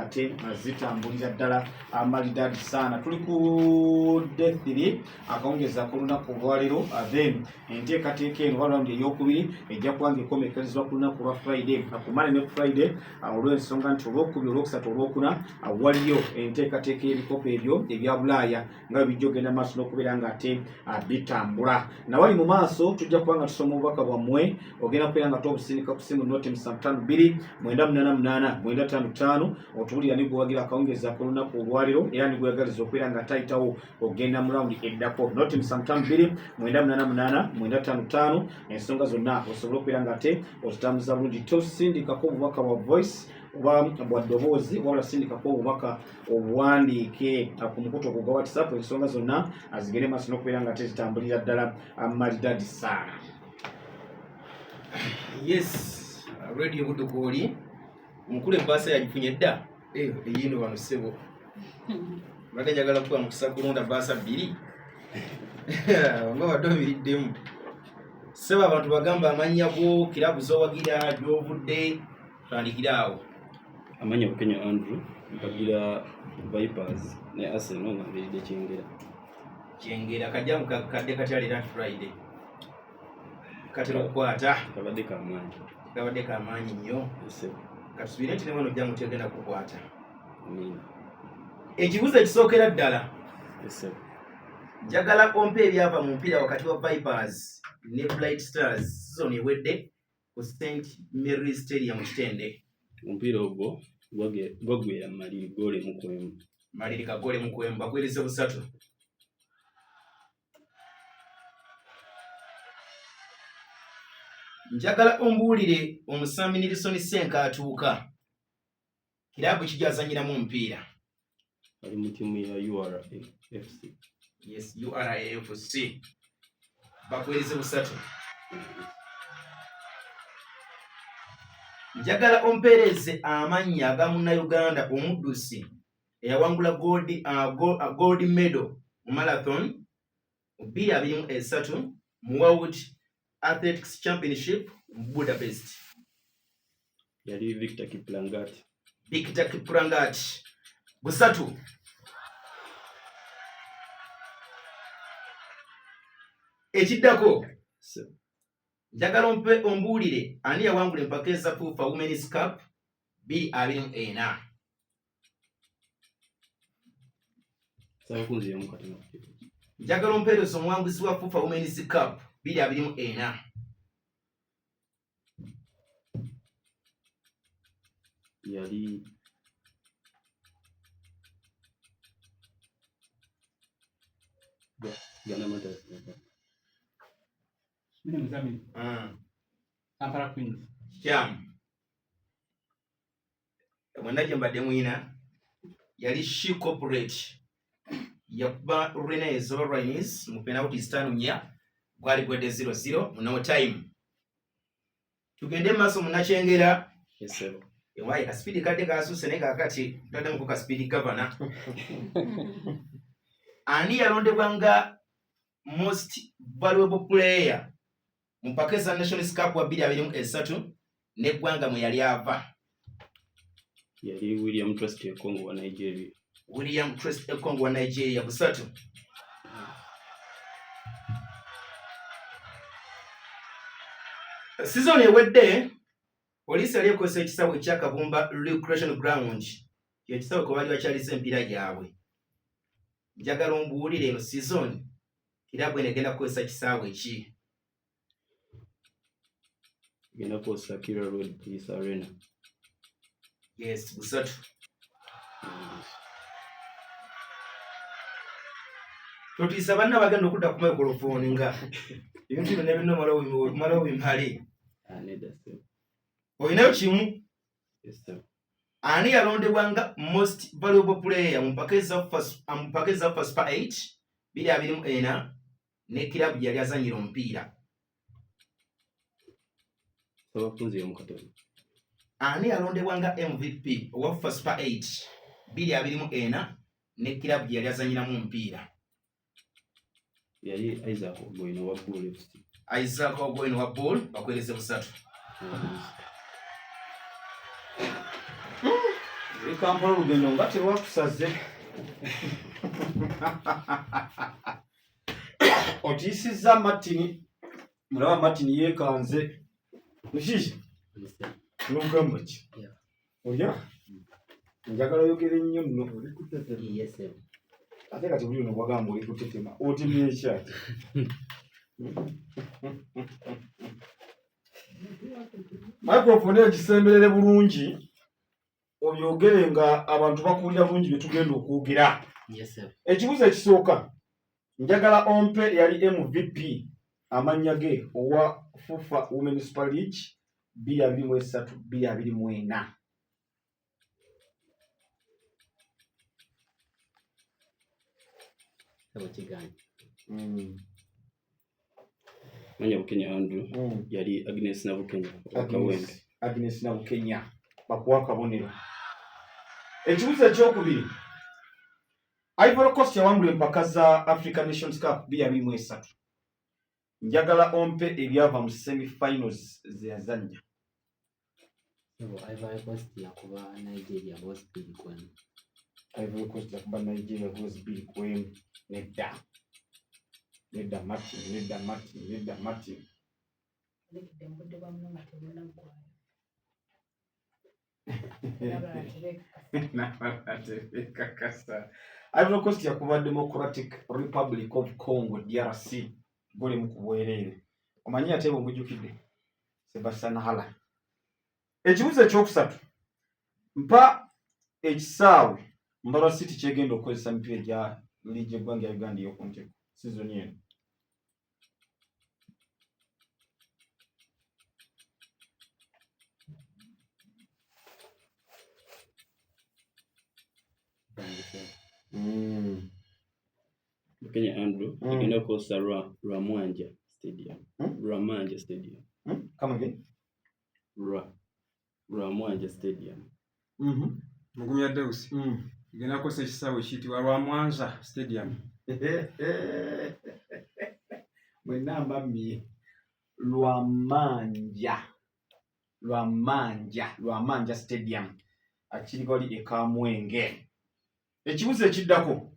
ngate zitambulira ddala amalidadi sana. Tuli ku day 3 akongeza ku lunaku olwaleero then enteekateeka eno balawundi ey'okubiri ejja kubange komekerezebwa ku lunaku lwa Friday akumane ne Friday olw'ensonga nti olwokubiri olwokusatu olwokuna waliyo enteekateeka y'ebikopo ebyo ebya Bulaaya nga bijja ogenda maaso n'okubeera ng'ate bitambula. Nawali mu maaso tujja kuba nga tusoma obubaka bwammwe ogenda kubeera nga tobusindika ku simu noti 52 988 955 otubulira ne gwewagira akawungeza ku lunaku olwaleero era ne gweyagaliza okubeera nga tayitawo ogenda mu lawundi eddako noti 52 988 955 ensonga zonna osobola okubeera nga ate ozitambuza bulungi. Tosindikako obubaka bwa voice oba bwa ddoboozi wabula sindikako obubaka obuwandiike ku mukutu ogwo gwa WhatsApp. Ensonga zonna azigende maaso n'okubeera nga ate zitambulira ddala amalidadi saana. Yes, radio Budukoli omukulu embaasa yagifunye dda eyino wano ssebo mbadde njagala kuba mukisa kulonda baasa 2 nga wadde obiriddemu ssebo abantu bagamba amannya go kirabu zowagira gy'ovudde tandikira awo. Amanya Bukenya Andrew mpagira Vipers ne Arsenal nga mbiridde Kyengera kajja mukadde katyalira Friday katera okukwata kabadde kamaanyi nnyo katusubire nti ne wano ojja mutegenda kukwata. Ekibuzo ekisookera ddala njagala ompa ebyava mu mpira wakati wa Vipers ne Bright Stars season ewedde ku St Mary's Stadium Kitende. Omupiira ogwo gwagwera Maliri goole mu kwemu. Maliri kagoole mu kwemu bagwerize busatu. Njagala ombuulire omusambi Nelson Senka atuuka kirabu kijazanyiramu omupiira ali mu ttiimu ya URAFC. Yes, URAFC bakwerize busatu. Njagala ompeereze amannya aga Munnayuganda omuddusi eyawangula gold medal mu marathon 2023 mu World Athletics Championship mu Budapest. Yali Victor Kiplangat busatu. Ekiddako njagala ombuulire ani yawangula empaka eza FUFA Women's Cup 2024. Njagala ompeereza omuwanguzi wa FUFA Women's Cup 2024. Yali Ghana Matters. Kampala Queens. Mwendaje mbadde mwina yali She Corporate yakuba Rennes oba Rennes mu penalty 5-4 gwali gwedde 0-0 mu no time. Tugende maaso Munnakyengera. Yes sir. Ewaye ka speed kadde kaasuse ne kakati tadde mu ka speed governor. Ani yalondebwa nga most valuable player mu Pakistan Nations Cup wa 2023 n'eggwanga mwe yali ava. Yali William Trust Ekongo wa Nigeria. William Trust Ekongo wa Nigeria busatu. Season ewedde poliisi yali ekozesa ekisawo ekyakabumba Recreation Ground ekisawo kwe bali bakyalisa empiira gyabwe. Njagala ombuulire eno season kirabu enegenda kukozesa kisaawe eki. Genda kukozesa Kira Road Police Arena. Yes, busatu. Tutiisa banna bagenda okudda ku microphone nga ebintu bino nebino malo bimale. Olinayo kimu? Yes sir. Ani yalondebwa nga most valuable player mu mpaka eza first 8 2024 ne kirabu yali azanyira omupiira. Abakunzi omukatono. Ani yalondebwa nga MVP owa first 8 2024 ne kirabu yali azanyiramu omupiira. Yali Isaac Ogoino wa Bull FC. Isaac Ogoino wa Bull bakwereze busatu. Kampala olugendo nga terwakusaze. Otiisizza Martin. Mulaba Martin yeekanze. Mushishi? N'ogamba ki? Olya? Njagala oyogere nnyo nno. Ate kati buli ono bwagamba oli kutetema. Otemye ekyaki? Microphone egisemberere bulungi. Obyogere nga abantu bakuulira bulungi bye tugenda okwogera. Ekibuuzo ekisooka. Njagala ompe yali MVP amannya ge owa FUFA Women's Super League 2023-2024. Manya Bukenya Andrew yali Agnes Nabukenya Kawempe. Agnes Nabukenya bakuwa kabonero. Ekibuuzo ekyokubiri. Ivory Coast yawangula empaka za African Nations Cup 2023. Njagala ompe ebyava mu semi-finals ze yazannya. Ivory Coast yakuba Nigeria boss bili kwenu. Ivory Coast yakuba Nigeria boss bili kwenu. Nedda Martin. Ivory Coast yakuba Democratic Republic of Congo DRC gole mu kubwerere. Omanyi ate bw'omujjukidde Sebastian Haller. Ekibuuzo ekyokusatu. Mpa ekisaawe Mbarwa City kyegenda okukozesa mipiira gya liigi y'eggwanga ya Uganda ey'okuntiko sizoni eno. Kenya Andrew igenda kukosa Rwamwanja Stadium. Rwamwanja Stadium. Come again. Rwamwanja Stadium. Mugumya Deus. Igenda kukosa ekisaawe ekiyitibwa Rwamwanja Stadium. Mwenamba mmye Rwamanja Stadium. Akiri wali ekamwenge. Ekibuuzo ekiddako.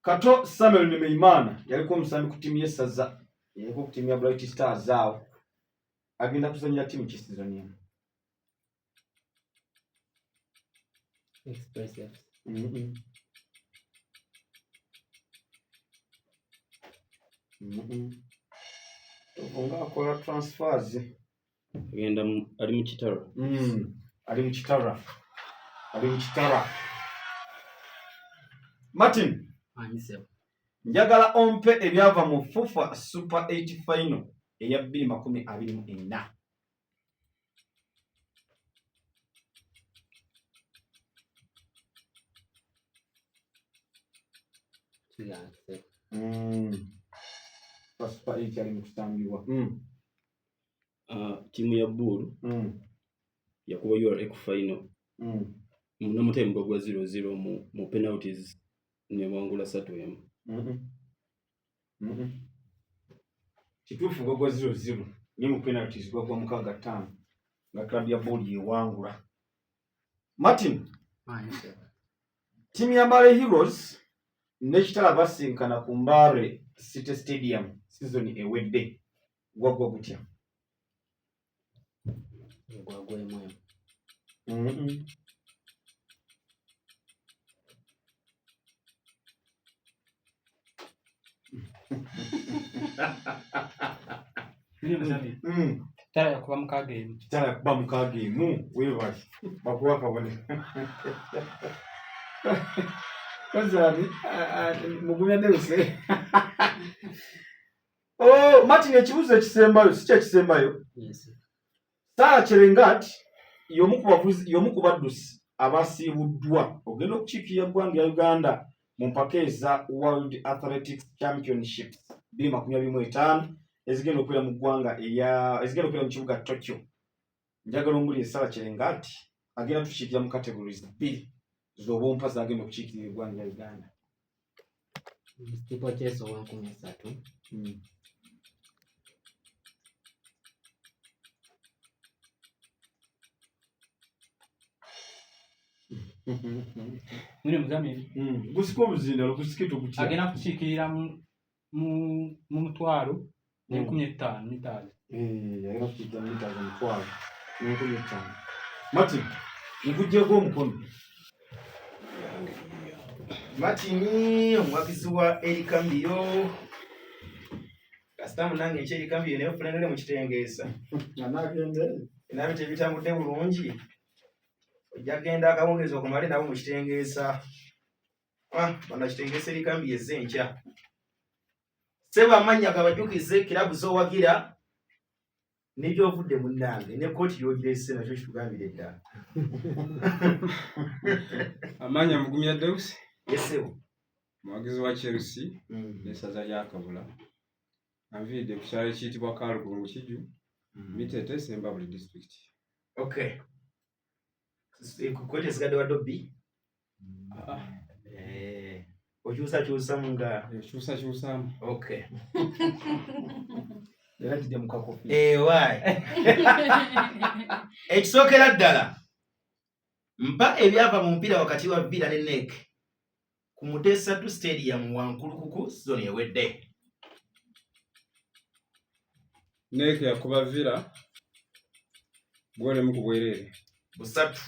Kato Samuel Nemeimana yaliko omusambi ku ttiimu y'essaza. Yaliko ku ttiimu ya Bright Stars awo. Agenda kuzannyira ttiimu ki sizoni eno? Express FC. Nga akola transfers. Agenda ali mu Kitara. Ali mu Kitara. Martin. Njagala ompe ebyava mu FUFA Super 8 final eya 2024. Super 8 ali mu kutambibwa. Timu ya Bull yakuba URA ku final. N'omutemu gwa 0-0 mu penalties ne wangula 3-1. Kituufu gwa 0-0 ne mu penalties gwa 6-5 nga klabu ya Bull yewangula. Martin. Timu ya Mbale Heroes ne Kitala basinkana ku Mbale City Stadium season ewedde. Gwagwa gutya? Gwagwa emwe. Kitala yakuba mukagemu. Kitala yakuba mukagemu. Webali. Bakuwa kabone. Kwanza mugumya Deus. Martin ekibuuzo ekisembayo si kye kisembayo. Yes. Sarah Cherengati y'omu ku baddusi abasiibuddwa ogenda okukiikirira eggwanga ya Uganda mu mpaka eza World Athletics Championships 2025 ezigenda okubeera mu ggwanga ezigenda okubeera mu kibuga Tokyo. Njagala omuli Sarah Cherengati agenda tukiikirira mu categories 2 z'obumpa zagenda okukiikirira eggwanga ya Uganda. Steeplechase owa 13. Mwine muzamini. Gusiko omuzindalo gusikito kutya. Agenda kukiikirira mu mutwalo n'15 mitaazi. Agenda kukiikirira mu mitaazi omutwalo n'15. Martin, nkuggyeko omukono. Martin omuwagizi wa Erikambiyo. Kasita munange ekyo Erikambiyo naye ofulanire mu kitengeesa. Nabe tebitambudde bulungi. Ojja genda akawungeezi okumale nabo mu kitengeesa. Bana kitengeesa Erikambiyo ezze enkya. Seba amannya gabajukize kirabu z'owagira n'ebyovudde munnange ne kooti y'ogirese nakyo kitugambire ddala. Amanya Mugumya Deusi. Yesebo. Muwagizi wa Chelsea n'essaza lya Kabula. Anviidde ku kyalo ekiyitibwa Kalugungu Kiju. Mitete Sembabule district. Okay. Kooti esigadde wa Dobbi? Okyusakyusamu nga kyusakyusamu. Okay. Era kijja mu kakofi. Wayi. Ekisookera ddala mpa ebyava mu mupiira wakati wa Villa ne NEC ku Mutesa Stadium Wankulukuku zone ewedde. NEC yakuba Villa gole mu kubwerere. Busatu.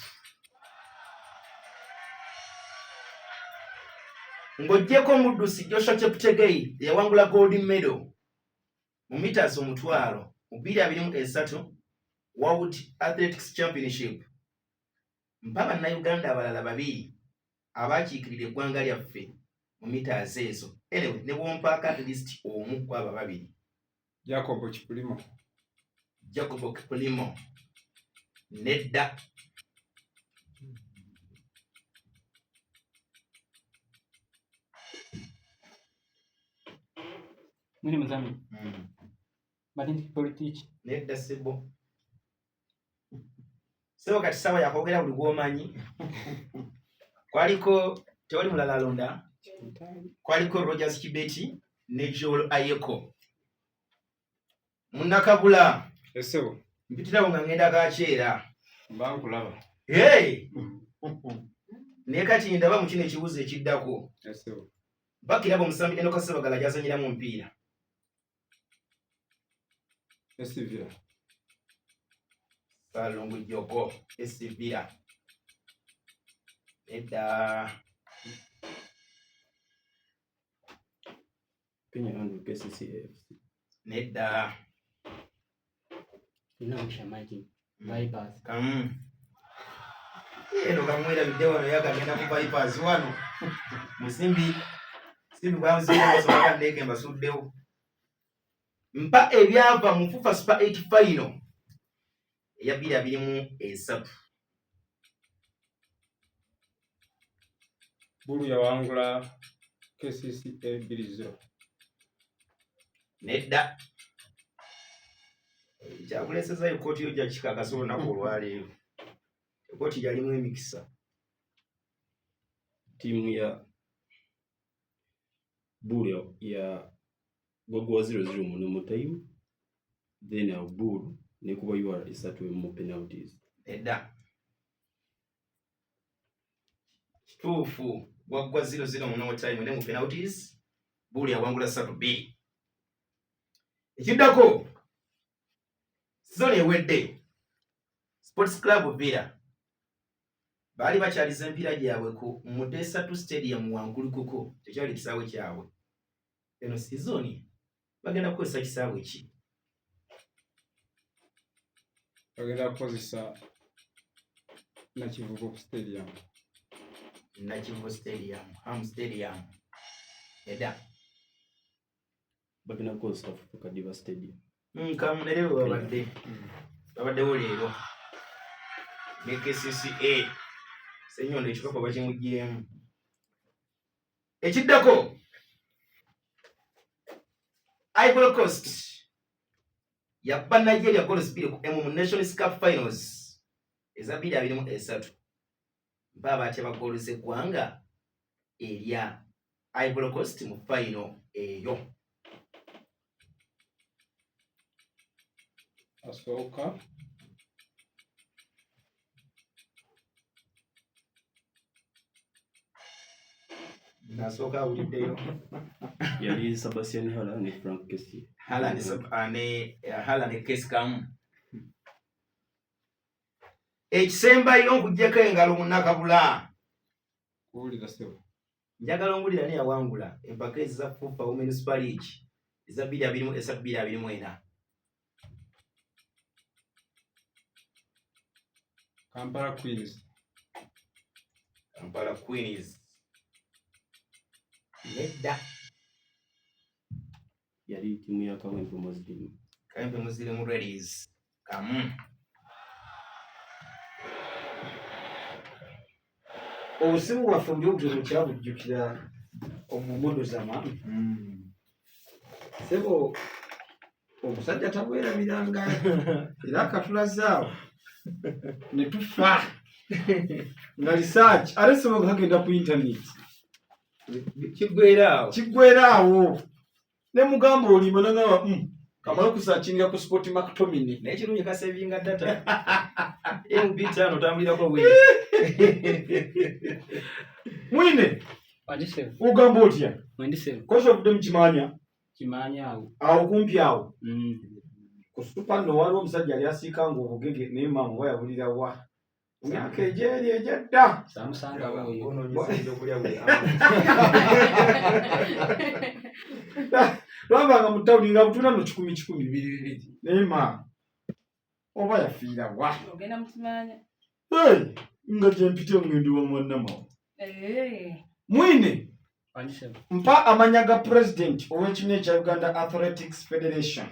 Ng'oggyeko Muddusi Joshua Cheptegei yawangula gold medal mu meters omutwalo mu 223 World Athletics Championship. Mpa bannayuganda abalala babiri abakiikirira eggwanga lyaffe mu meters ezo. Anyway, ne bwompaako at least omu ku abo babiri. Jacob Kipulimo. Jacob Kipulimo. Nedda. Mwine muzamini. Batindi politiki. Nedda sebo. Sebo kati sawa yakwogera buli gw'omanyi. Kwaliko tewali mulala alonda. Kwaliko Rogers Kibeti ne Joel Ayeko. Munnakabula. Esebo. Mpitirawo nga ngenda kakyera. Mbankulaba. Hey! Naye kati ndaba mu kino ekibuzo ekiddako. Esebo. Bakirabo omusambi Enoka Sebagala gy'azanyiramu omupiira. Esivira. Salungu Joko. Esivira. Nedda. Kenya Andrew KCCA. Nedda. Inamusha maji. Bypass. Eno kamwera video wano yakagenda ku bypass wano. Musimbi. Simbi kwa mzima wasoka ndege mbasuddewo. Mpa ebyava mu FUFA Super 8 final. Ya 2023. Bulu yawangula KCCA 2-0. Nedda. Kyakuleseza ekkooti yo gya kikakasa olunaku olwaleero. Ekkooti yalimu emikisa. Timu ya Bulu ya Gogwa 0-0 mu time. Then ya Bulu ne kuba UR isatu mu penalties. Nedda. Kituufu Gogwa 0-0 mu time ne mu penalties. Bulu yawangula 3-2. Ekiddako zone ewedde Sports Club Villa baali bakyaliza empiira gyabwe ku Mutesa Stadium Wankulukuku tekyali kisaawe kyabwe. Eno sizoni bagenda kukozesa kisaawe ki? Bagenda kukozesa Nakivubo Stadium. Nakivubo Stadium, Ham Stadium. Edda. Bagenda kukozesa Kadiba Stadium. Kamunere babaddewo leero ne KCCA senyondo ekikopo bakimugyemu. Ekiddako Ivory Coast yabba Nigeria goals 2 mu Nations Cup Finals eza 2023. Mpa abatya ba goals eggwanga erya Ivory Coast mu final eyo. Asooka Nasooka awuliddeyo. Yali Sebastian Haller ne Frank Kessie. Haller ne Kessie kamu. Ekisembayo okuggyako engalo munnakabula. Kuwulira ssebo. Njagala ongulira ne yawangula empaka eza FUFA Women's Super League eza 2024. Kampala Queens. Kampala Queens. Nedda. Yali timu ya Kawempe Muslim. Kawempe Muslim Ladies. Kamu. Obusimu bwaffe by'obujulu kyabujjukira omumodo zama. Sebo omusajja tabwerabiranga era akatulazaawo ne tufa nga research ate sebo kagenda ku internet kiggweeraawo ne mugamba olima nangaba kamala kusakinga ku Sport McTominay n'ekirungi kasevinga data MB5 otambulirako bwe mwine Wandisebe. ugamba otya Wandisebe. kosa obudde mukimanya awo kumpi awo ku supano waliwo omusajja yali asiikanga obugege naye maama oba yabulira wa myaka egyeri egyedda samusangawo oyo lwabanga mu tawuni nga butunda no 10,000 naye maama oba yafiira wa nga gyempite omwendo wa mwannamawo mwine Wandisebe. mpa amanya ga president ow'ekibiina ekya Uganda Athletics Federation.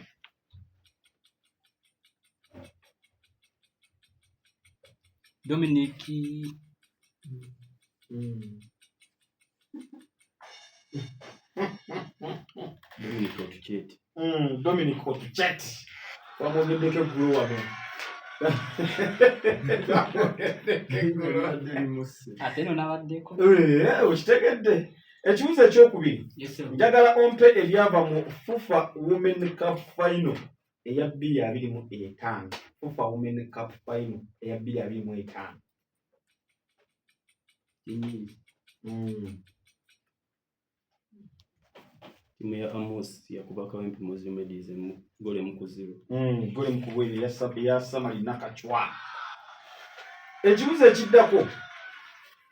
Dominic Otucheti. Dominic Otucheti wamwogeddeko eggulu wano ate no nabaddeko. okitegedde. Ekibuuzo ekyokubiri njagala ompe ebyava mu FUFA Women Cup Final eya 2025. FUFA Women Cup Final eya 2025. Timu ya Amos yakuba Kawempe Muslim Ladies gole mu 0. Gole mu kubwere ya Samarina Kachwa. Ekibuuzo ekiddako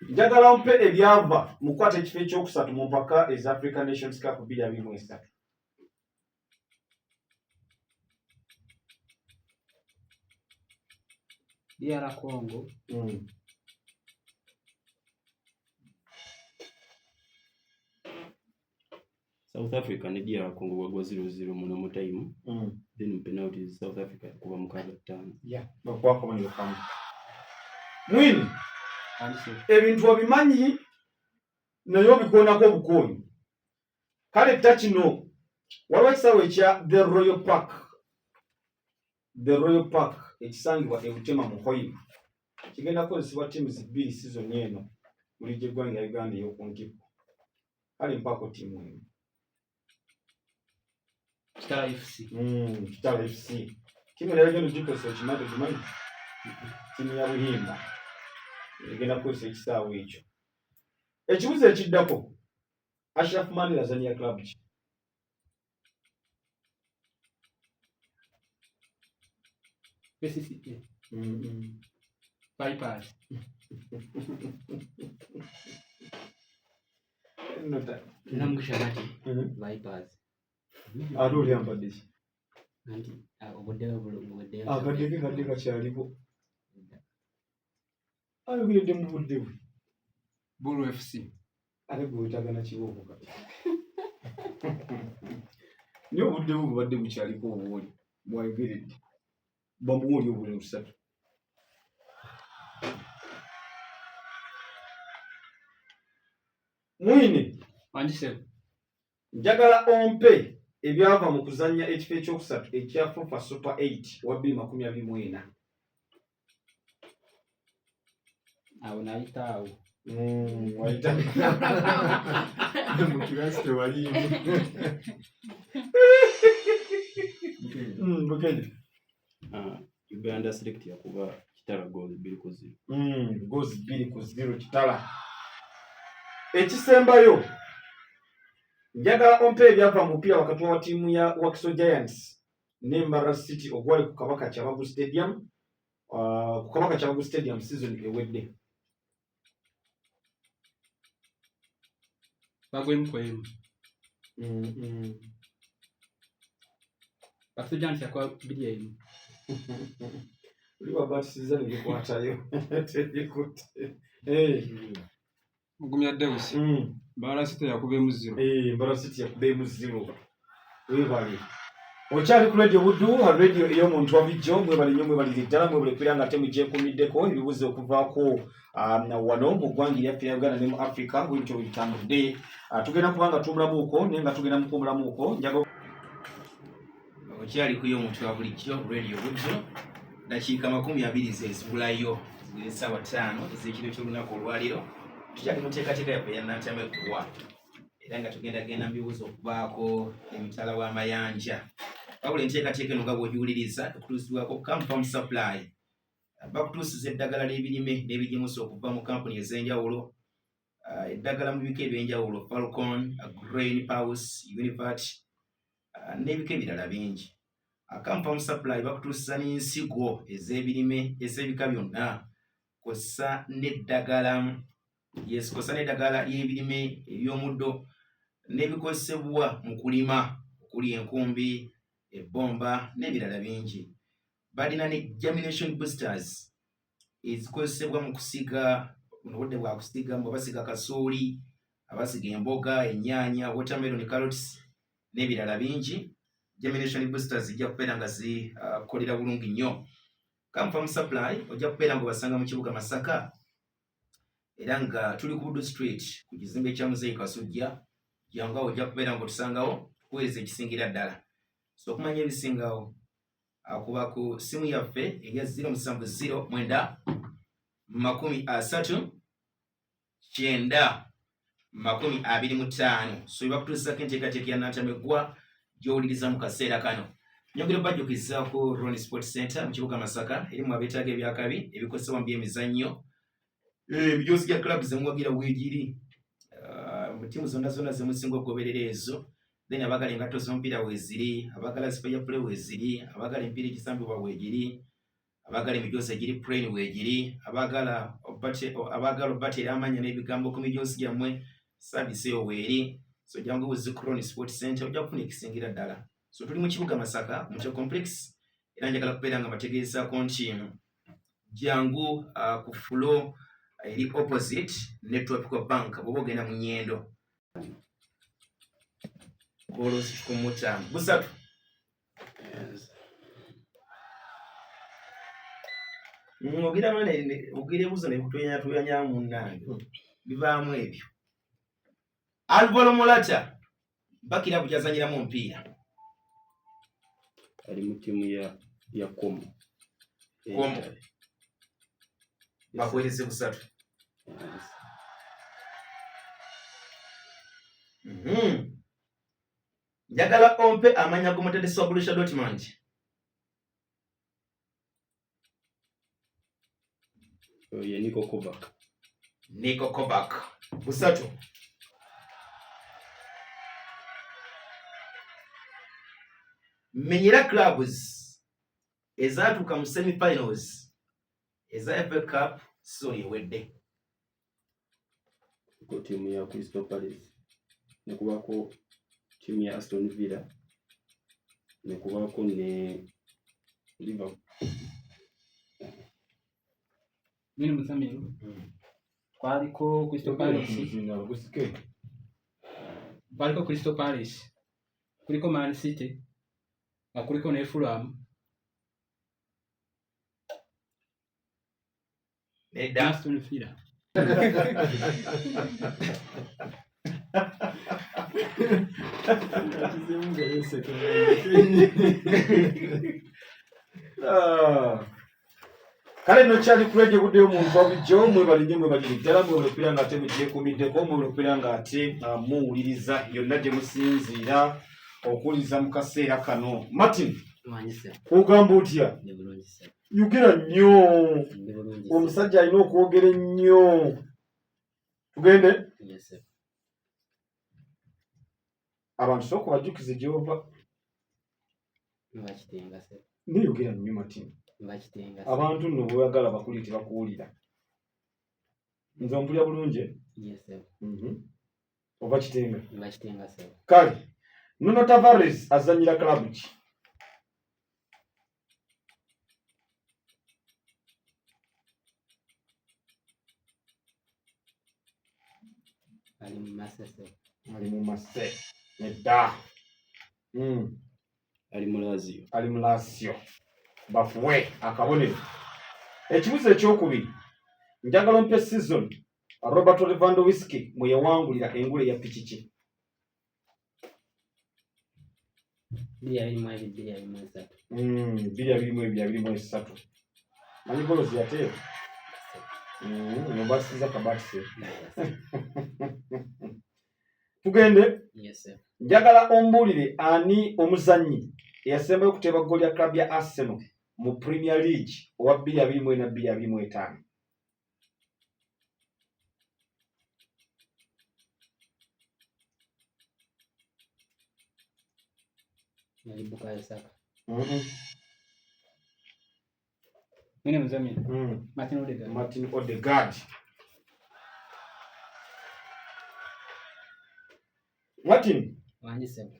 njagala ompe ebyava mu kwata ekifo ekyokusatu mu mpaka eza African Nations Cup 2023. DR Congo. South Africa ne DR Congo wagwa 0-0 mu time. Then penalties South Africa kuba mu 5. Yeah, bakwako bano kamu. Mwini Wandisebe. ebintu obimanyi naye obikoonako obukoonyi. Kale takino waliwo ekisaawe ekya The Royal Park ekisangibwa e Butema mu Hoima. Kigenda kukozesebwa ttiimu 2 season eno mu liigi y'eggwanga ya Uganda ey'okuntikko. Kale mpaako ttiimu eno. Kitala FC. Kitala FC. Ttiimu nayo geno gikosa okimanyi okimanyi. Ttiimu ya Buhimba egenda kukozesa ekisaawe ekyo. Ekibuuzo ekiddako Ashraf Mani yazannya club ki? PCCA. Vipers. Namugisha bati Vipers. Ate oli ampadde ki? Anti obuddeyo bulungi. Akadde kakyaliko. Ayogeredde mu budde bwe. Bull FC. Ate gwe wetagana kibooko kati. Niyo obudde bwe bubadde bukyaliko obuwoli bwayogeredde. Bamuwoli obuli 3. Mwine Wandisebe. njagala ompe ebyava mu kuzannya ekifo ekyokusatu ekya FUFA Super 8 wa 2024. Awo nayita awo. Wayita mu kirasi tewaliimu. Bugende. Uganda select yakuba Kitala goals 2-0. Goals 2-0 Kitala. ekisembayo njagala ompe ebyava mu mupiira wakati wa ttiimu ya Wakiso Giants ne Mbarara City ogwali ku Kabaka Kyabagu Stadium ku Kabaka Kyabagu Stadium season ewedde. bagwemu kwemu. Wakiso Giants yakuba 2-1. Uliwa batisiza nibikwatayo tebikutte. Mugumya Davis. Mbarara City yakubemu 0. Mbarara City yakubemu 0. Webale. Okyali ku radio Buddu, radio ey'omuntu wa bijjo, mwebale nnyo mwebalire ddala mwebale kwira nga temu gyekumiddeko ebibuzo okuvaako wano mu ggwanga lyaffe lya Uganda ne mu Africa bwebityo bitambudde. Tugenda kuba nga tumulamuuko naye nga tugenda mu kumulamuuko njaga okyali ku y'omuntu wa bulijjo radio Buddu. Dakiika 20 zezibulayo ziri ssaawa 5 ez'ekiro ky'olunaku olwaliro. Tukyali mu nteekateeka yaffe ya Nantamekuwa era nga tugenda mu bibuuzo okubaako emitala w'amayanja. Wabula enteekateeka eno nga bw'ogiwuliriza ekutuusibwako Camfarm Supply. Bakutuusiza eddagala ly'ebirime n'ebigimusa okuva mu kampuni ez'enjawulo. Eddagala mu bika eby'enjawulo Falcon, Grain House, Univat n'ebika ebirala bingi. Camfarm Supply bakutuusiza n'ensigo ez'ebirime ez'ebika byonna kw'ossa n'eddagala ly'ebirime eby'omuddo n'ebikozesebwa mu kulima okuli enkumbi, ebbomba n'ebirala bingi. Balina ne germination boosters ezikozesebwa mu kusiga mu budde bwa kusiga nga basiga kasooli, abasiga emboga, ennyaanya, watermelon, carrots n'ebirala bingi. Germination boosters zijja kubeera nga zikolera bulungi nnyo. Camfarm Supply ojja kubeera nga obasanga mu kibuga Masaka era nga tuli ku Buddu Street ku kizimbe kya Muzeeyi Kasujja. Jangu awo ojja kubeera nga otusangawo tukuweereza ekisingira ddala. So okumanya ebisingawo akuba ku simu yaffe eya 070 930 925. So bakutuusako enteekateeka ya Nantamekuwa gy'owuliriza mu kaseera kano. Nyongera bajjukizaako Ronnie Sports Center mu kibuga Masaka erimu abeetaaga ebyakabi ebikozesebwa mu byemizannyo. Ebijoozi bya club zemuwagira weegiri. Mu ttiimu zonna zemusinga okugoberera ezo. Then abagala engatto z'omupiira weeziri, abagala spare play weeziri, abagala empiira egisambibwa weegiri, abagala emijoozi egiri plain weegiri, abagala obbatera amanya n'ebigambo ku mijoozi gyammwe saavisi eyo weeri. So jangu buzi Ronnie Sports Center ojja kufuna ekisingira ddala. So tuli mu kibuga Masaka mu complex era njagala kubeera nga bategeezaako nti jangu ku floor eri opposite ne Tropical Bank bw'oba ogenda mu Nnyendo. Golosi 15 busatu. Ogira mane ogire buzo ne kutuyanya munnange bivaamu ebyo. Alvaro Morata bakira bujazanyira mu mpira ali mu ttiimu ya Como. Bakuweereze busatu. Njagala ompe amanya g'omutendesi wa Borussia Dortmund. Ye Niko Kovac. Busatu. Menyera clubs ezaatuuka mu semi-finals eza FA Cup sorry ewedde. Ko ttiimu ya Crystal Palace ne kubako ttiimu ya Aston Villa ne kubako ne Liverpool. Mimi msamiru. Kwaliko Crystal Palace. Kwaliko Crystal Palace. Kuliko Man City. Kuliko ne Fulham. Aston Villa. Kale no kyali ku radio Buddu y'omuntu wa bijjo mwebale nnyo mwebalire ddala mwebale kwira nga ate mugyekumiddeko mwebale kwira nga ate muwuliriza yonna gye musinziira okuwuliriza mu kaseera kano. Martin, ogamba otya? Yogera nnyo. Omusajja alina okwogera ennyo. Tugende Yes, sir. abantu sooka bajjukize gy'ova. Mbakitenga, sir. Neyogera nnyo Martin. Mbakitenga, sir. Abantu nno bw'oyagala bakulite bakuwulira. Nze ompulya bulungi? Yes, sir. Ova Kitenga. Mbakitenga, sir. Kale, Nuno Tavares azannyira klabu ki? Ali mu Masese. Ali mu Marseille. Nedda. Ali mu Lazio. Ali mu Lazio. Bafuwe akabonero. Ekibuzo ekyokubiri. Njagala mpe season Robert Lewandowski mwe yawangulira engule ya piki ki? 2-2-2-3. 2-2-2-3. Manyi golo ziyateera? Nobasiza kabatise. Tugende. Yes, sir. Njagala ombuulire ani omuzannyi eyasembayo okuteeba ggooli ya klabu ya Arsenal mu Premier League owa 2024 na 2025. Yali Bukayo Saka. Mwine mzamini. Martin Odegaard. Martin Odegaard. Martin. Wanji, sir.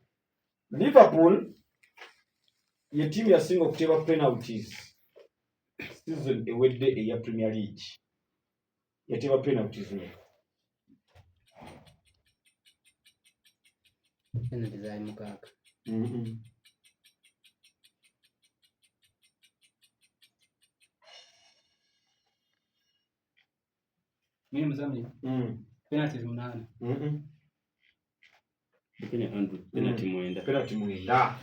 Liverpool ye timu yasinga okuteeba penalties season ewedde eya Premier League. Yateeba penalties ne. Penalty zaali mukaaga. Mwine mzamini. Penalties 8. Pene Andrew, penalty 9. Penalty 9.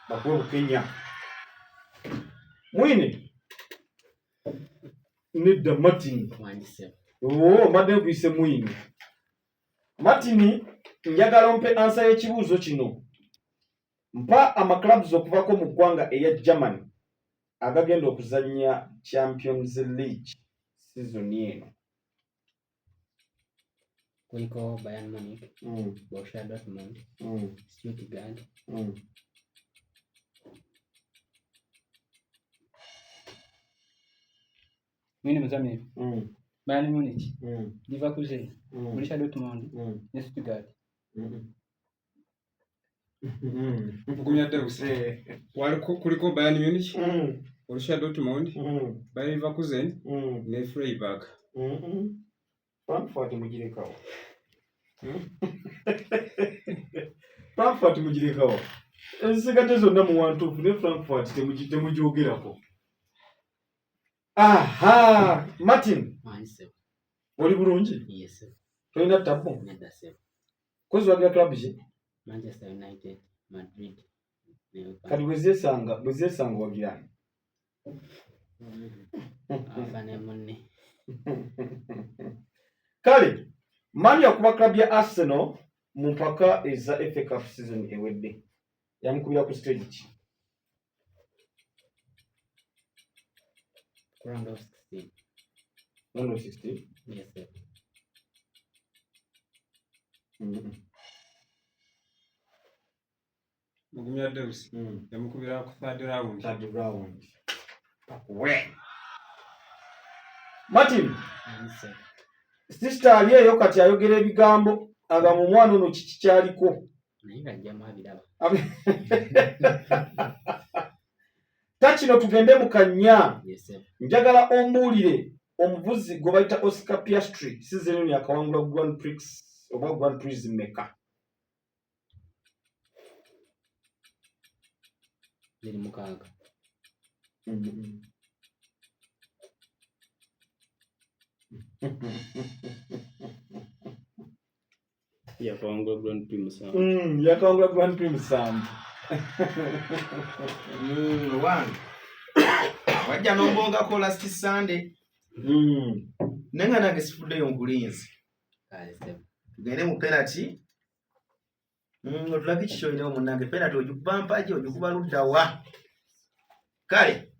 Bakuwe Bukenya. Mwine. Nedda Martin. Wanji, sir. Madde nkuyise Mwine. Martin, njagala mpe ansa y'ekibuuzo kino. Mpa amaclubs okuvako mu ggwanga eya Germany agagenda okuzannya Champions League season eno. Kuliko Bayern Munich, Borussia Dortmund, Stuttgart. Mwine mzamini. Bayern Munich, Leverkusen, Borussia Dortmund, ne Stuttgart. Mugumya Deus. Kuliko Bayern Munich, Borussia Dortmund, Bayer Leverkusen, ne Freiburg. Frankfurt mugirekawo. Frankfurt mugirekawo. Ensigate zonna mu wantuufu ne Frankfurt temugyogerako. Aha! Martin. Wanji, sir. Oli bulungi? Yes, sir. Tolina ttabu? Nedda, sir. Kozi wagira klabu ki? Manchester United, Madrid. Kati bwe zeesanga wagirani? Afane munne. Kale, Mani yakuba klabu ya Arsenal mu mpaka eza FA Cup season ewedde. Yamukubira ku stage ki? Round of 16. Round of 16? Yes, sir. Mugumya Deus. Yamukubira ku third round. Third round. Martin. Wanji, sir. Sister ali eyo kati ayogera ebigambo aga mu mwana ono kiki kyaliko. Naye ng'ajjamu abiraba. Takino tugende mu kannya. Yes, sir. Njagala ombuulire omuvuzi gwe bayita Oscar Piastri season eno yakawangula Grand Prix oba Grand Prix mmeka? Ziri mukaaga. Yakawangula Grand Prix musanvu. Yakawangula Grand Prix musanvu. Wange. Wajja n'ombongako last Sunday. Nenga nange sifuddeyo nkulinzi. Kale, sir. Tugende mu penalty. Otulage kikyoyinawo munnange penalty ogikuba ki ogikuba ludda wa? Kale.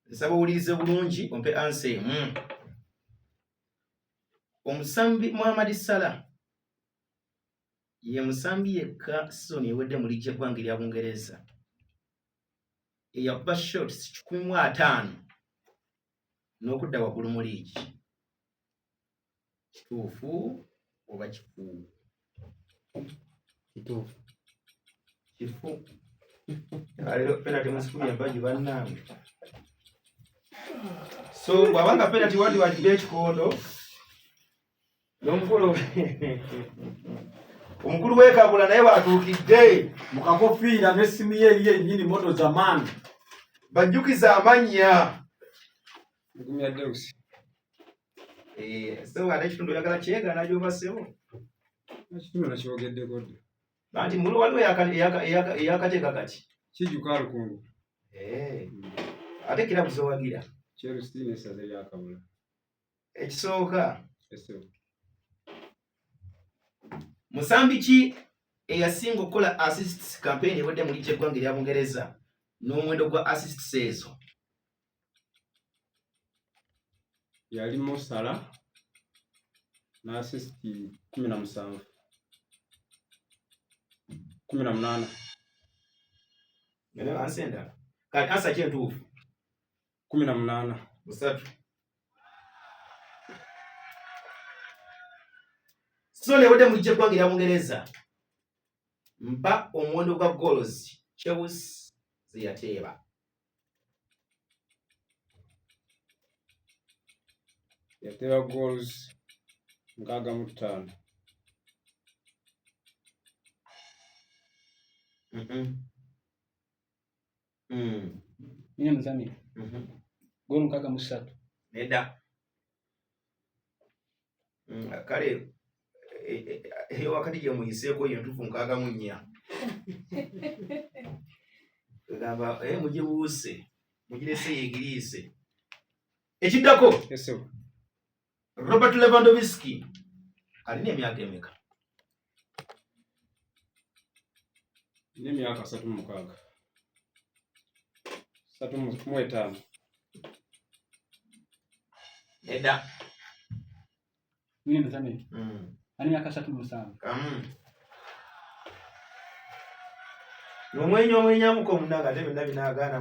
Nsaba owulirize bulungi ompe ansa emu. Omusambi Muhammad Salah ye musambi yekka seasoni ewedde mu liigi y'eggwanga erya Bungereza eyakuba shots 15 n'okudda waggulu mu liigi. Kituufu oba kikuu? Kituufu. Kifu. Leero penalty musikubi empagi bannange. So bw'abanga penalty wadi wajibya ekikondo n'omukulu omukulu w'ekabula naye batuukidde mu kakofiira n'essimu ye yennyini moto zamani bajjukiza amannya. Gumya Deus. So ate ekitundu oyagala kyegaana gy'obasebo Ekitundu nakyogeddeko dda. anti mulu waliwo eyakateeka kati Kijjuka Lukungu. ate kirabu zowagira. Chelsea n'essaza lya Kabula. Ekisooka Esebo. musambi ki eyasinga okukola assists campaign ewedde mu liigi y'eggwanga erya Bungereza n'omuwendo gwa assists ezo? Yali Mo Salah n'assist 17. 18. Nene ansenda kati ansa ki entuufu? 18. Musatu. So ewedde mu liigi y'eggwanga erya Bungereza mpa omuwendo gwa goals Chelsea ze yateeba. Yateeba goals 65. Nina mzamini. Golu 63. Nedda. Kale eyo wakati gye muyiseeko ye ntuufu 64. Egamba mugibuuse mugirese yeegiriise. Ekiddako Esebo. Robert Lewandowski alina emyaka emeka? N'emyaka 36. 35. Nedda. Nina mzamini. Ani miaka 37. N'omwenyamuko omunanga ate byonna binaagaana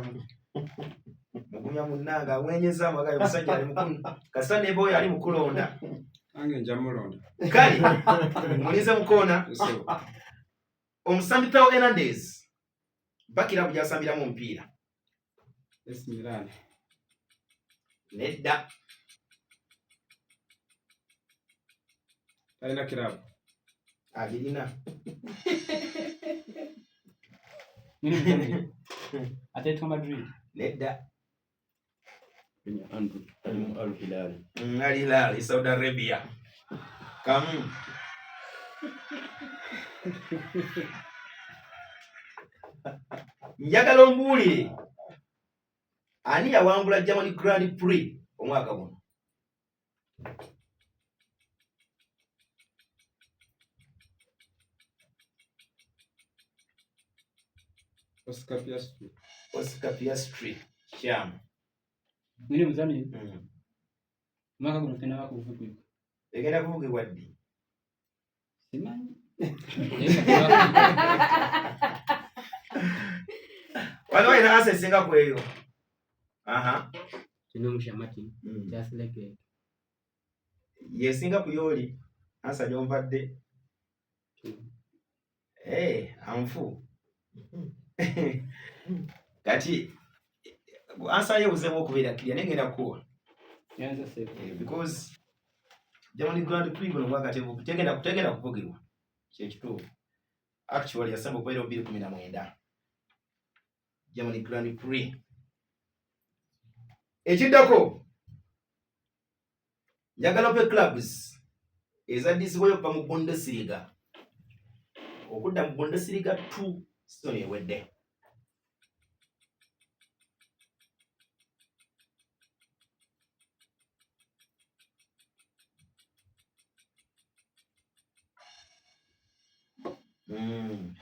mugumya munnanga amwenyeza amagayo omusajja ali mukulu kasita ne boyo ali mukulonda Ange nja mulonda. kale mulize mukoona. Esebo. Omusambi Theo Hernandez bakirabu gyasambiramu omupiira? AC Milan. Nedda. Talina kirabu. Agirina. Nina mzamini. Atletico Madrid. Nedda. Andrew Al Hilal. Al Hilal Saudi Arabia. Kamu. Njagala ombuulire ani yawangula Germany Grand Prix omwaka guno? Oscar Piastri. Sham. Nina mzamini. Mwaka guno tena wako kuvugibwa. Egenda kuvugibwa ddi? Simanyi. Waliwo alina asa esinga ku eyo. Kino Mushamati. Just like it. Yesinga ku yooli asa gy'onvadde. Anfu. Kati ansa yeewuzemu okubeera kiriya naye ngenda kuwa. Yanza save. Because Germany Grand Prix guno gwakatebuka tegenda kuvugirwa. Kyekituufu. Actually yasamba okubeera 2019. Germany Grand Prix. Ekiddako njagala pe clubs ezaddisibwayo okuva mu Bundesliga okudda mu Bundesliga 2 season ewedde.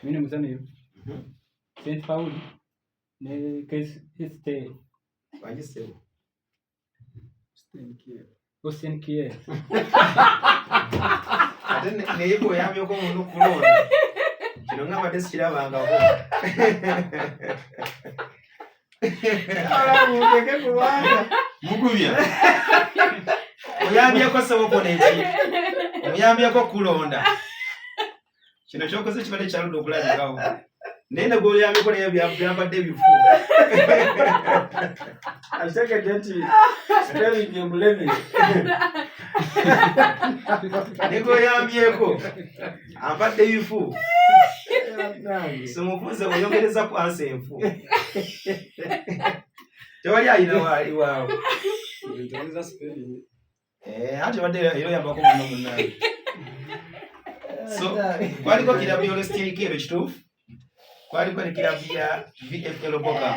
Nina mzamini. Saint Paul ne Keste. Wanjisebo. Osten Kier. naye bw'oyambyeko omuntu kulonda kino ngamba tesikirabangako Muteke kubanga. mugubya oyambyeko soboponeti oyambyeko kulonda kino kyokoze kibadde kyaludde okulabikawo naye ne gweoyambyeko naye byambadde bifu Ategedde nti spelling emuleme. ne gweoyambyeko ampadde bifu simufunze oyongereza ku ansa enfu tewali ayina waali waawe Ntereza spelling. ate badde era oyambako muno munnaye so kwaliko kirabu y'olestirika ebyo kituufu kwaliko ne kirabu ya VFL Bokam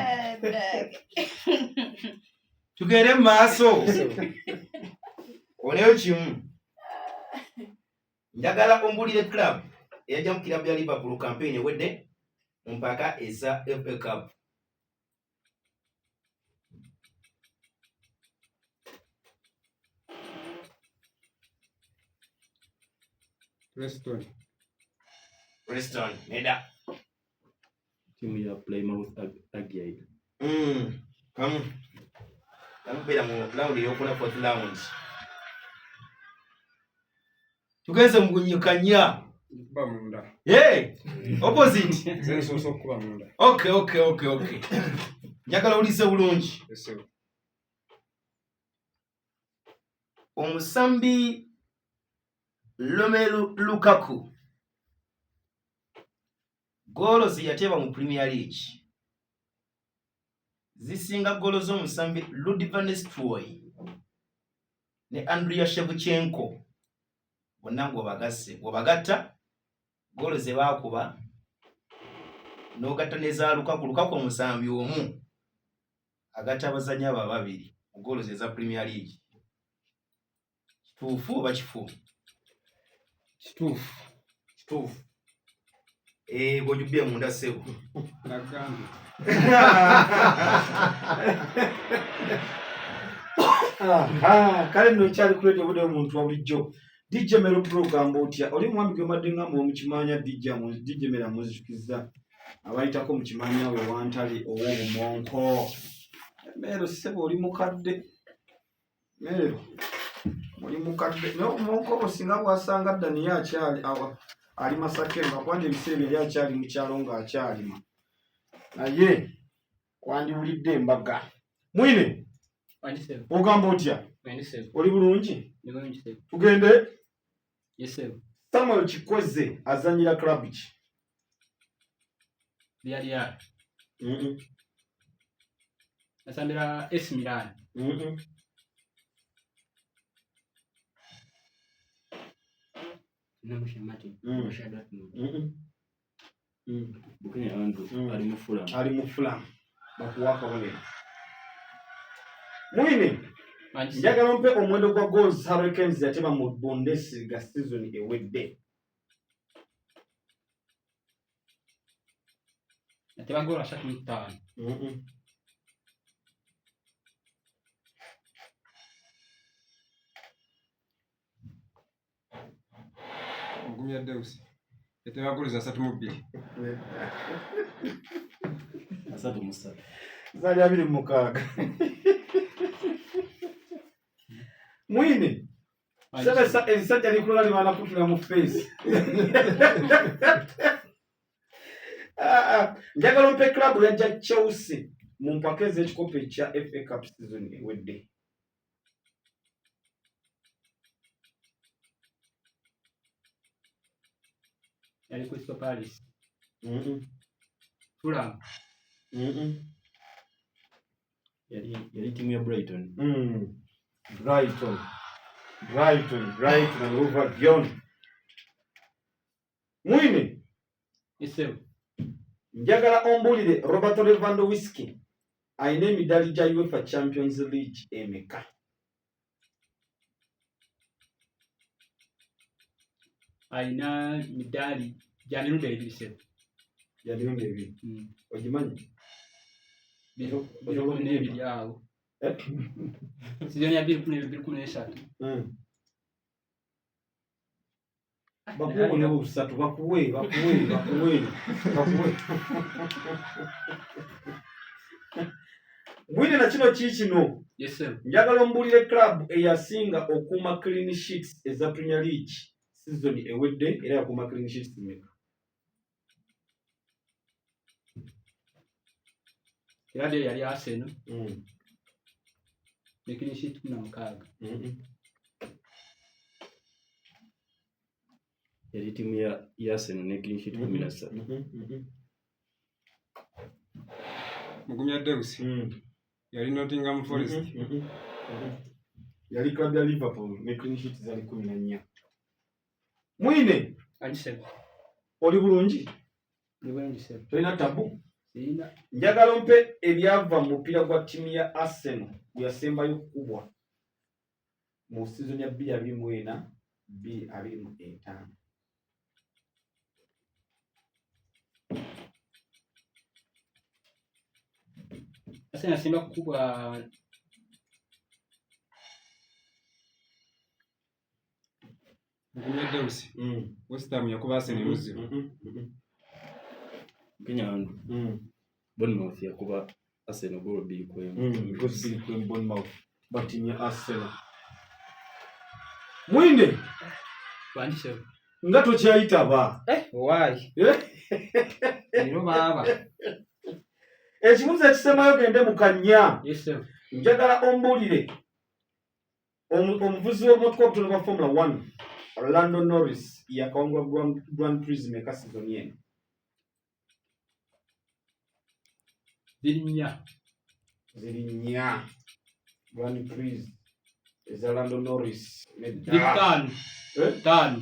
tugende mu maaso oleyo kimu njagala ombulire club eyajja mu kirabu ya Liverpool campaign ewedde mu mpaka eza FA Cup Preston neda Timu ya Plymouth Argyle. Kamubeera mu round eyokuna 4th round tugenze mu kunyukanya Kuba munda. opposite Zensoso kuba munda. okay njagala olise bulungi Ese. omusambi Romelu Lukaku goolo ziyateba mu Premier League zisinga goolo z'omusambi Rudi van Nistelrooy ne Andriy Shevchenko bonna ng'obagatta goolo ze baakuba n'ogatta ne za Lukaku omusambi omu agatta abazannyi abo ababiri mu goolo ze za Premier League kituufu oba kifu? Kituufu. Bw'ojubye munda ssebo. Nagambye. Kale nno kyali kuleeta obudde omuntu wa bulijjo. DJ Mero program otya oli mwami gwe madde ngamba omukimanya DJ Mero amuzikiza abayitako mukimanya we wantali ow'obumonko. Mero ssebo oli mukadde. Mero oli mukadde n'obumonko osinga bwasanga dda niye akyali ali Masaka kwandi ebiseera yali akyali mu kyalo ng'akyalima naye wandibulidde embaga. Mwine ogamba otya? Oli bulungi? Tugende. Samuel Kikweze azanyira club ki? Villarreal. Asambira AC Milan. Bukenya Andrew ali mu Fulham. Bakuwaka bale. Mwine njagala mpe omuwendo gwa goals Hurricanes yateba mu Bundesliga season ewedde. Yateba goal 35. Ogumya Deus. Yateba goals 32. 33. Zali 26. Mwine sasa elisajja likola limala kutula mu face. Njagala mpe club yajja Chelsea mu mpaka ez'ekikopo ekya FA Cup season ewedde. Yali Crystal Palace. Fulham. Yali timu ya Brighton. Brighton and over Gion. Mwine njagala ombulire Roberto Lewandowski ayina emidali gya UEFA Champions League emeka? Ayina midali gya mirundi ebiri. Ya mirundi ebiri. Ogimanyi? Biro n'ebiri awo. Sizoni ya 2013. bakuwe ne busatu bakuwe Mwine na kino kino. Yes sir. Njagala ombulire club eyasinga okuuma clean sheets eza Premier League season ewedde era yakuuma clean sheets mmeka. Kirade yali Arsenal. Ne clean sheet 16. Yali timu ya Arsenal ne clean sheet 13. Mugumya Davis. Yali Nottingham Forest. Yali club ya Liverpool ne clean sheet zali 14. Mwine Anise. Oli bulungi? Ni bulungi sir. Toina tabu? Sina. Njagala mpe ebyava mu mpira gwa timu ya Arsenal yasembayo kubwa mu season ya 2024 2025. Sasa nasimba kukubwa Mugumya Davis. West Ham yakuba Arsenal 0. Kenya andu. Bournemouth yakuba Arsenal goal 2-1. Bournemouth batini ya Arsenal. Mwine bandisha. Nga tokyayita ba. Why? Nino baba. Ekibuzo ekisemayo gende mu kanya. Yes sir. Njagala ombulire omuvuzi w'omutwe obutono bwa Formula 1 Lando Norris yakawangula Grand Prix meka season yeno. Zirinya Grand Prix eza Lando Norris. Tano. Tano.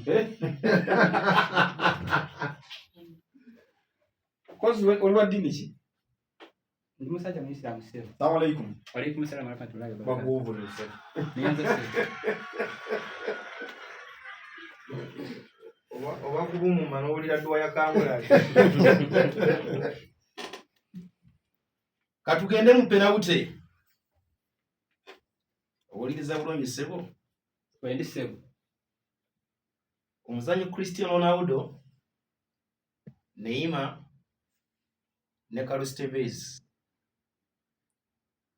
Kozi olwa dini ki? Ndi musajja Muislamu sir. Assalamu alaikum. Wa alaikum assalam wa rahmatullahi wa barakatuh. Bakuvunise. Nianze sir. Oba kubumuma n'owulira dduwa ya kangula. Katugende mu penalty. Owuliriza bulungi ssebo? Wendi sebo. Omuzanyi Cristiano Ronaldo, Neymar ne Carlos Tevez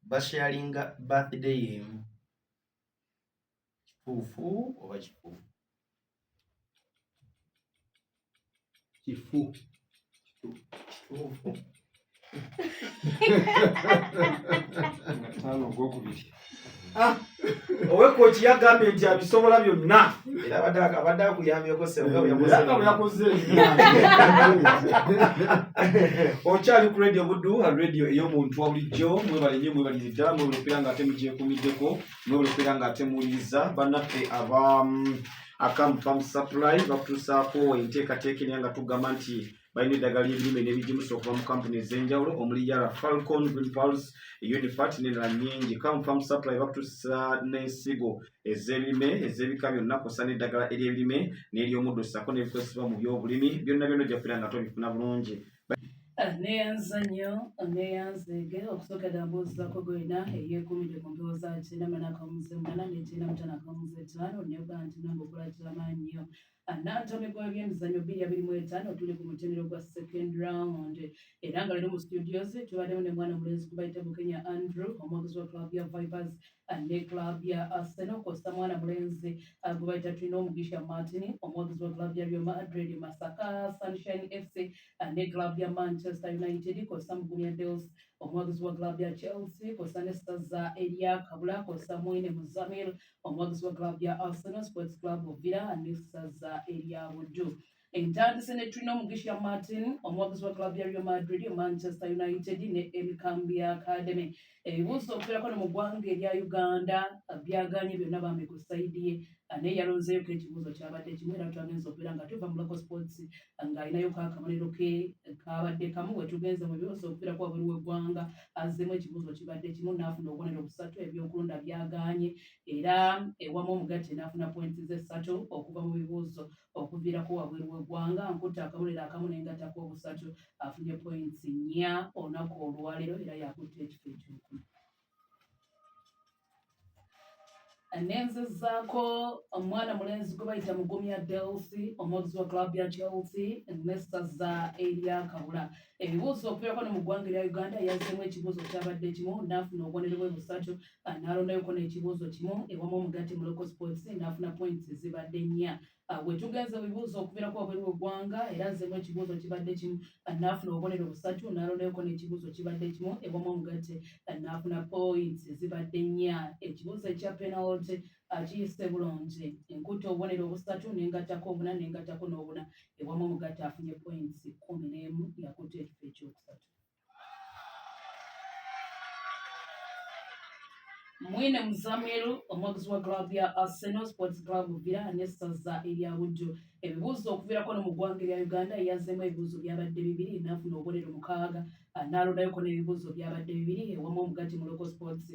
basharinga birthday yemu. Kifuufu oba kifuufu? Kifu. Kifuufu. Tano gwokubiri. Owe kochi yagambye nti abisobola byonna. Era abadde akuyambyeko sebo yakoze. Okyali ku radio Buddu, radio ey'omuntu wa bulijjo, mwebale nnyo mwebalize ddala mwebulopera ng'ate mugyekuumiddeko, mwebulopera ng'ate muwuliriza bannaffe Akam Farm Supply bakutuusaako enteekateeka eri nga tugamba nti balina eddagala ly'ebirime n'ebigimusa okuva mu kampuni ez'enjawulo omuli Yara, Falcon, Green Pulse, Unifat n'endala nnyingi. Akam Farm Supply bakutuusa n'ensigo ez'ebirime ez'ebika byonna kw'ossa n'eddagala ery'ebirime n'ery'omuddo ssaako n'ebikozesebwa mu by'obulimi byonna byonna ojja kubeera nga tobifuna bulungi. Neyanza nnyo neyanzeege okusookera mbuuzizaako gwena eyeekuumidde ku mpewo za 9-8 ne 9-5 neyogaa nti namba okola kyamaanyi nnyo. N'antomi gw'ebyemizannyo 2025 tuli ku mutendero gwa second round era nga leero mu studios tubaddemu ne mwana omulenzi kubayita Bukenya Andrew omwaguzi wa club ya Vipers ne club ya Arsenal kw'ossa mwana mulenzi gubayita Trino Mugisha Martin omwaguzi wa club ya Real Madrid Masaka Sunshine FC ne club ya Manchester United kw'ossa Mugumya Deus omwaguzi wa club ya Chelsea kw'ossa ne Stars Elia Kabula kw'ossa Mwine Muzamil omwaguzi wa club ya Arsenal Sports Club of Villa ne Stars Elia Buddu. Entandise ne Trino Mugisha Martin omwaguzi wa club ya Real Madrid Manchester United ne Emkambi Academy. Ebibuuzo okubeerako ne mu ggwanga erya Uganda byaganye byonna bambi ku sayidi ye naye yalonzeeyo ko ekibuuzo kyabadde kimu era twagenza okubeera nga tuva mu Local Sports ng'alinayoku akabonero ke kabadde kamu we tugenze mu bibuuzo okubeerako wabweru w'eggwanga azzeemu ekibuuzo kibadde kimu n'afuna obubonero 3 ebyokulonda byaganye era ewamu omugatte n'afuna points ze 3 okuva mu bibuuzo okuviirako wabweru w'eggwanga nkutta akabonero akamu n'engattako 3 afunye points 4 olunaku olwaleero era yakutta ekifo ekyokuna. Nenzezaako omwana mulenzi gwe bayita Mugumya Delsi omuwagizi wa club ya Chelsea n'essaza erya Kabula. Ebibuuzo okuviirako ne mu ggwanga erya Uganda yazzeemu ekibuuzo kyabadde kimu n'afuna obubonero bwe busatu n'alondayoko n'ekibuuzo kimu ewamu omugatte mu local sports n'afuna points zibadde 4. Bwe tugenza ebibuuzo okuviirako wabweru w'eggwanga era azzeemu ekibuuzo kibadde kimu n'afuna obubonero busatu n'alondayoko n'ekibuuzo kibadde kimu ewamu omugatte n'afuna points zibadde 4. Ekibuuzo ekya penalty akiyise bulungi enkutte obubonero obusatu n'engattako obuna n'engattako n'obuna ewamu omugatte afunye points 11 yakutte ekifo ekyokusatu. Mwine Muzamiru omuwagizi wa club ya Arsenal Sports Club Villa n'essaza erya Buddu. Ebibuuzo okuviirako no mu ggwanga erya Uganda yazzeemu ebibuuzo byabadde 2 n'afuna obubonero 6 n'alondayoko n'ebibuuzo byabadde 2 ewamu omugatte mu local sports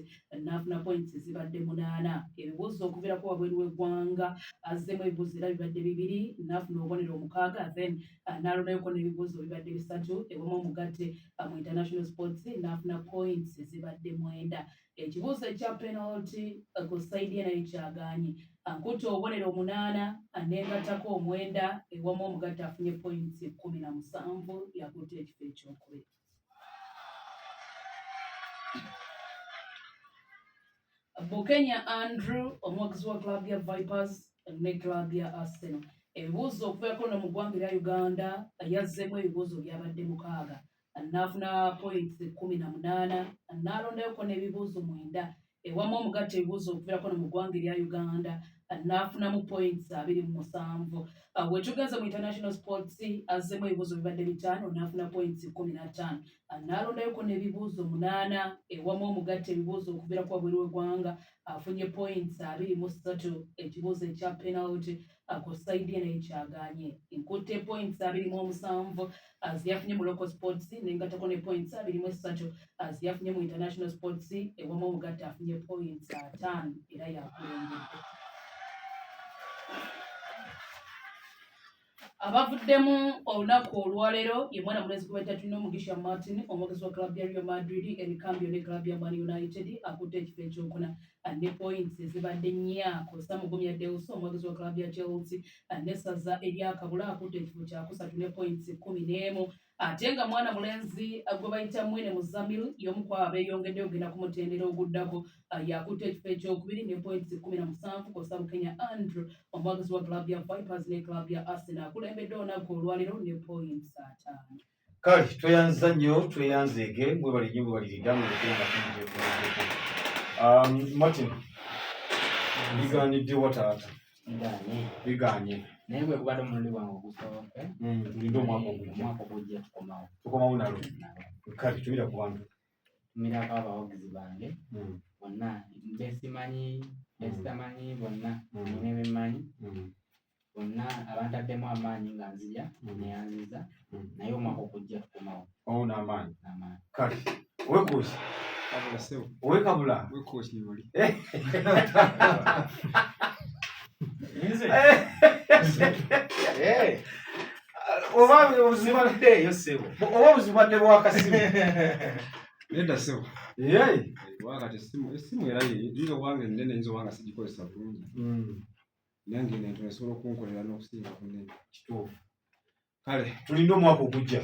n'afuna points zibadde 8. Ebibuuzo okuviirako wabweru w'eggwanga azzeemu ebibuuzo era bibadde 2 n'afuna obubonero 6 then n'alondayoko n'ebibuuzo bibadde 3 ewamu omugatte mu international sports n'afuna points zibadde 9. Ekibuuzo ekya penalty ku side ye nayo kyagaanye ankutte obubonero 8 n'engattako 9 ewamu omugatte afunye points 17 yakutte ekifo ekyokubiri. Bukenya Andrew omuwagizi wa club ya Vipers ne club ya Arsenal. Ebibuuzo okuviirako no mu ggwanga erya Uganda yazzeemu ebibuuzo byabadde 6 n'afuna points 18 n'alondayoko n'ebibuuzo 9 ewamu omugatte ebibuuzo okuviirako no mu ggwanga erya Uganda n'afunamu points 27. Bwe tugenza mu international sports azzeemu ebibuuzo bibadde 5 n'afuna points 15 n'alondayoko n'ebibuuzo 8 ewamu omugatte ebibuuzo okuviirako wabweru w'eggwanga afunye points 23. Ekibuuzo ekya penalty ku side ye nayo kyagaanye enkutte points 27 ziyafunye mu local sports n'engattako ne points 23 ziyafunye mu international sports ewamu omugatte afunye points 5 era yakulembedde. Abavuddemu olunaku olwaleero ye mwana mulenzi gwe bayita tulina Mugisha Martin omuwagizi wa club ya Real Madrid Erikambyo ne club ya Man United akutte ekifo ekyokuna ne points zibadde 4. Kosta Mugumya Delsi omuwagizi wa club ya Chelsea n'essaza erya Kabula akutte ekifo kyakusatu ne points 11. Ate nga mwana mulenzi gwe bayita Mwine Muzamiru y'omu ku abeeyongeddeyo ogenda ku mutendera oguddako yakutte ekifo ekyokubiri ne points 17. Kosta Bukenya Andrew omuwagizi wa club ya Vipers ne club ya Arsenal akulembedde olunaku olwaleero ne points 5. Kale tweyanza nnyo tweyanzeege mwe bali nnyo mwe baliridda mu lukunga tunjeeko. Martin bigaanidde wataata bigaanye naye bwe kubadde omulundi gwange ogusooke tulinde omwaka ogujja tukomawo nalo. Kale tumira ku bantu tumirako abawagizi bange bonna besimanyi besitamanyi bonna nina ebimanyi bonna abantaddemu amaanyi nga nzija neyanziza naye omwaka ogujja tukomawo n'amaanyi. Kale wekuusi owekabula wekuusi oli oba obuzibadde bwakasimu nedda sebo wakati essimu era yinza obwanga enene yinza obwanga sigikozesa bulungi naye ngene entono esobola okunkolera n'okusinga ku nnene. Kituufu. Kale tulinde omwaka ogujja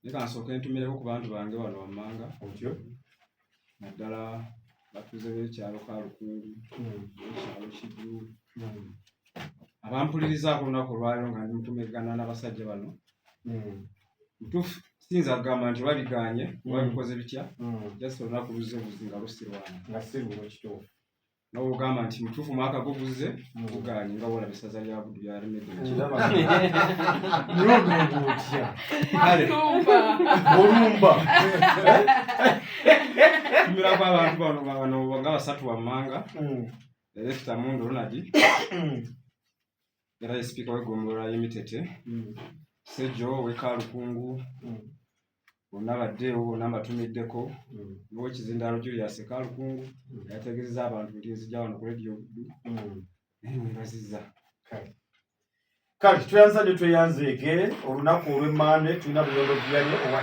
leka nsooke ntumireko ku bantu bange bano wammanga otyo naddala batuze b'ekyalo ka Lukungu ekyalo Kiddu abampulirizaako olunaku olwaleero nga ndimutumigana n'abasajja bano ntuufu siyinza kugamba nti babigaanye oba bikoze bitya just olunaku luzze buzi nga lusirwana nga siruno. Kituufu. nawe ogamba nti mutuufu omwaka guguzze gugaanye nga bwolaba essaza lya Buddu lyalemedde nolumba otya olumba tumirako abantu bano nga basatu wammanga Electa Mundo Ronald era ye sipiika w'eggombolola y'Emitete Sejjo w'eka Lukungu bonna baddeewo bonna mbatumiddeko n'Owekizindaalo Julius eka Lukungu yategeezezza abantu nti nzija wano ku Radio Buddu naye mwebazizza. Kale tweyanza nnyo tweyanzeege olunaku olw'Emmande tulina bulondo buyanye owa